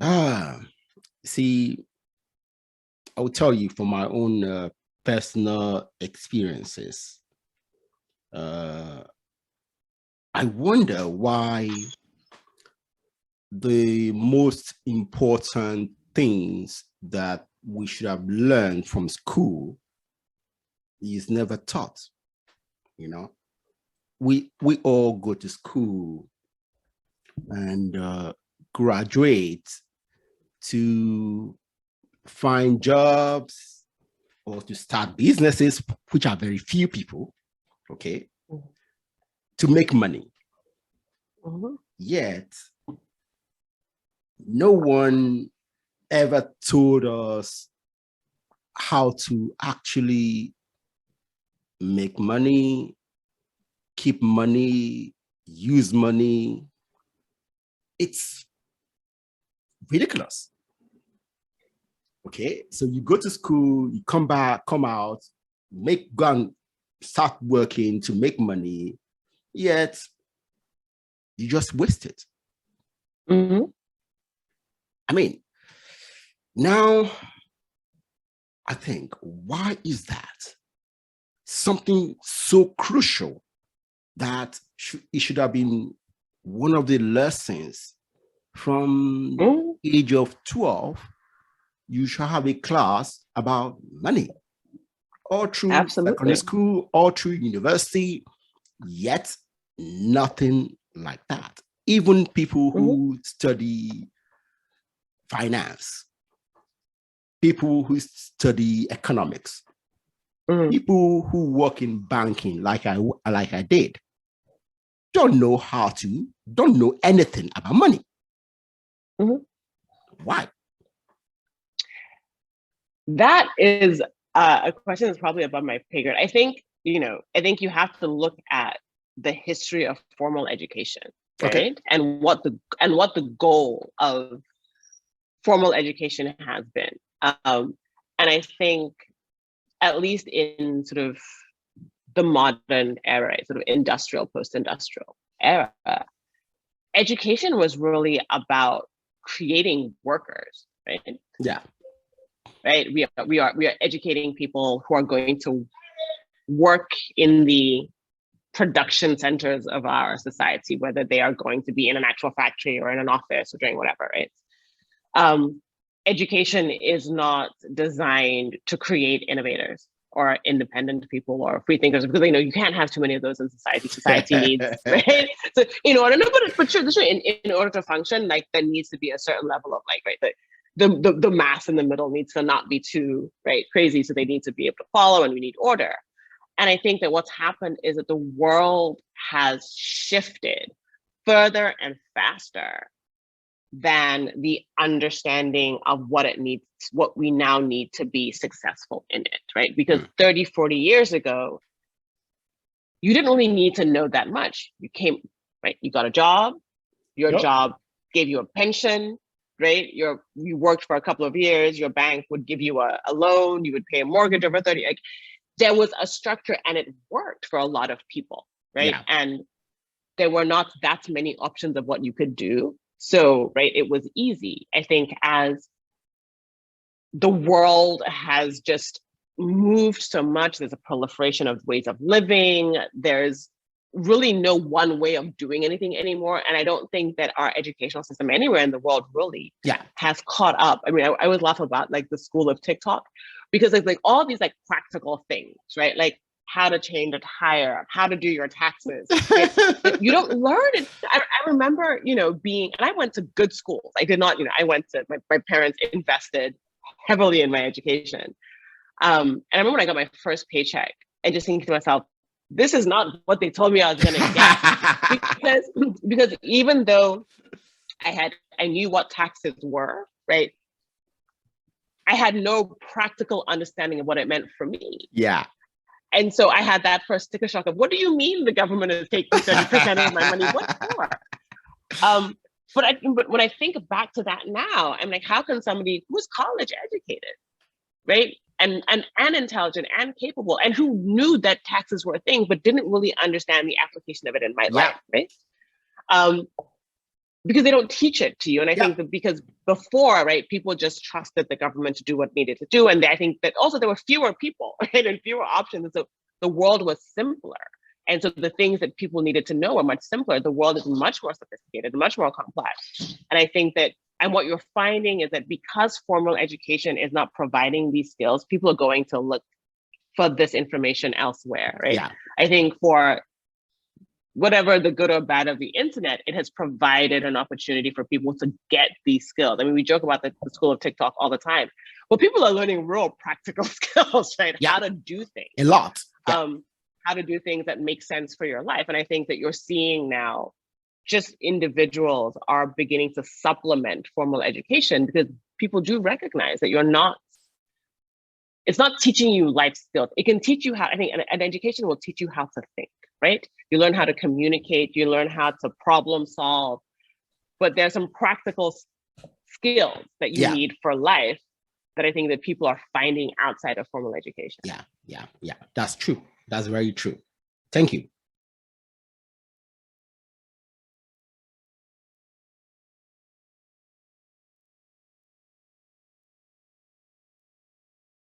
Ah, see, I will tell you from my own personal experiences. Uh, I wonder why the most important things that we should have learned from school is never taught. You know, we all go to school and graduate to find jobs or to start businesses, which are very few people, okay, to make money. Mm-hmm. Yet, no one ever told us how to actually make money, keep money, use money. It's ridiculous. Okay, so you go to school, you come back, come out, go and start working to make money, yet you just waste it. Mm-hmm. I mean, now I think, why is that? Something so crucial that it should have been one of the lessons from age of 12. You should have a class about money all through secondary school, all through university, yet nothing like that. Even people who study finance, people who study economics, people who work in banking like I did, don't know anything about money. Why? That is a question that's probably above my pay grade. I think you have to look at the history of formal education, right? Okay. And what the goal of formal education has been. And I think, at least in sort of the modern era, sort of industrial, post-industrial era, education was really about creating workers, right? Yeah. Right. We are educating people who are going to work in the production centers of our society, whether they are going to be in an actual factory or in an office or doing whatever, right? Education is not designed to create innovators or independent people or free thinkers, because you can't have too many of those in society. Society needs, right? So in order, but in order to function, like, there needs to be a certain level of the mass in the middle needs to not be too crazy. So they need to be able to follow, and we need order. And I think that what's happened is that the world has shifted further and faster than the understanding of what we now need to be successful in it, right? Because 30, 40 years ago, you didn't really need to know that much. You came, right? You got a job, your job gave you a pension, right? You worked for a couple of years, your bank would give you a loan, you would pay a mortgage over 30, there was a structure, and it worked for a lot of people, right? Yeah. And there were not that many options of what you could do. So, it was easy. I think as the world has just moved so much, there's a proliferation of ways of living. There's really no one way of doing anything anymore. And I don't think that our educational system anywhere in the world really has caught up. I mean, I always laugh about the school of TikTok, because like all these practical things, right? Like how to change a tire, how to do your taxes. Right? You don't learn it. I remember, and I went to good schools. I did not, I went to, my parents invested heavily in my education. And I remember when I got my first paycheck and just thinking to myself, this is not what they told me I was going to get. because even though I knew what taxes were, right? I had no practical understanding of what it meant for me. Yeah. And so I had that first sticker shock of, what do you mean the government is taking 30% of my money? What for? But when I think back to that now, I'm like, how can somebody who's college educated, right? And intelligent and capable, and who knew that taxes were a thing, but didn't really understand the application of it in my life, right? because they don't teach it to you. And I Yeah. think that because before, right, people just trusted the government to do what needed to do. And I think that also there were fewer people, right, and fewer options. So the world was simpler. And so the things that people needed to know are much simpler. The world is much more sophisticated, much more complex. And I think that, and what you're finding is that because formal education is not providing these skills, people are going to look for this information elsewhere, right? Yeah. I think for whatever the good or bad of the internet, it has provided an opportunity for people to get these skills. I mean, we joke about the school of TikTok all the time, but people are learning real practical skills, right? Yeah. How to do things. A lot. Yeah. How to do things that make sense for your life. And I think that you're seeing now just individuals are beginning to supplement formal education because people do recognize that it's not teaching you life skills. It can teach you how, I think an education will teach you how to think, right? You learn how to communicate, you learn how to problem solve, but there's some practical skills that you need for life that I think that people are finding outside of formal education. Yeah. That's true. That's very true. Thank you.